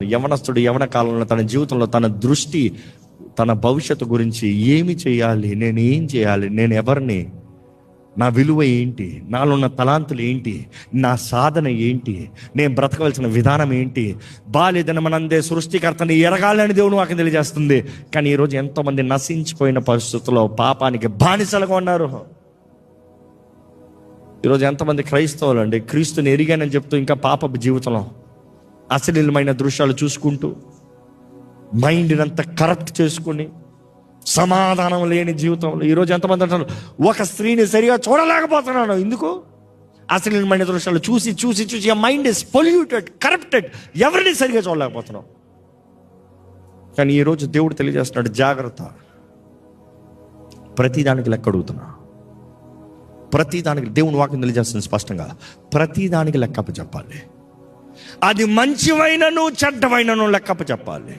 యవనస్తుడు యవన కాలంలో తన జీవితంలో తన దృష్టి తన భవిష్యత్తు గురించి ఏమి చేయాలి, నేను ఏం చేయాలి, నేను ఎవరిని, నా విలువ ఏంటి, నాలో ఉన్న తలాంతులు ఏంటి, నా సాధన ఏంటి, నేను బ్రతకవలసిన విధానం ఏంటి, బాల్యదినమనందే సృష్టికర్తని ఎరగాలని దేవుడు వాక్యం తెలియజేస్తుంది. కానీ ఈరోజు ఎంతోమంది నశించిపోయిన పరిస్థితుల్లో పాపానికి బానిసలుగా ఉన్నారు. ఈరోజు ఎంతమంది క్రైస్తవులు అండి క్రీస్తుని ఎరిగానని చెప్తూ ఇంకా పాపపు జీవితంలో అశ్లీలమైన దృశ్యాలు చూసుకుంటూ మైండ్ని అంతా కరప్ట్ చేసుకుని సమాధానం లేని జీవితంలో ఈరోజు ఎంతమంది అంటారు, ఒక స్త్రీని సరిగా చూడలేకపోతున్నాను. ఎందుకు? అశ్లీలమైన దృశ్యాలు చూసి చూసి చూసి ఆ మైండ్ ఇస్ పొల్యూటెడ్, కరప్టెడ్, ఎవరిని సరిగా చూడలేకపోతున్నాం. కానీ ఈరోజు దేవుడు తెలియజేస్తున్నాడు, జాగ్రత్త, ప్రతిదానికి లెక్క అడుగుతున్నా. ప్రతిదానికి దేవుని వాక్యం తెలియజేస్తుంది స్పష్టంగా, ప్రతిదానికి లెక్కప్ప చెప్పాలి. అది మంచివైనను చెడ్డవైనను లెక్కప్ప చెప్పాలి.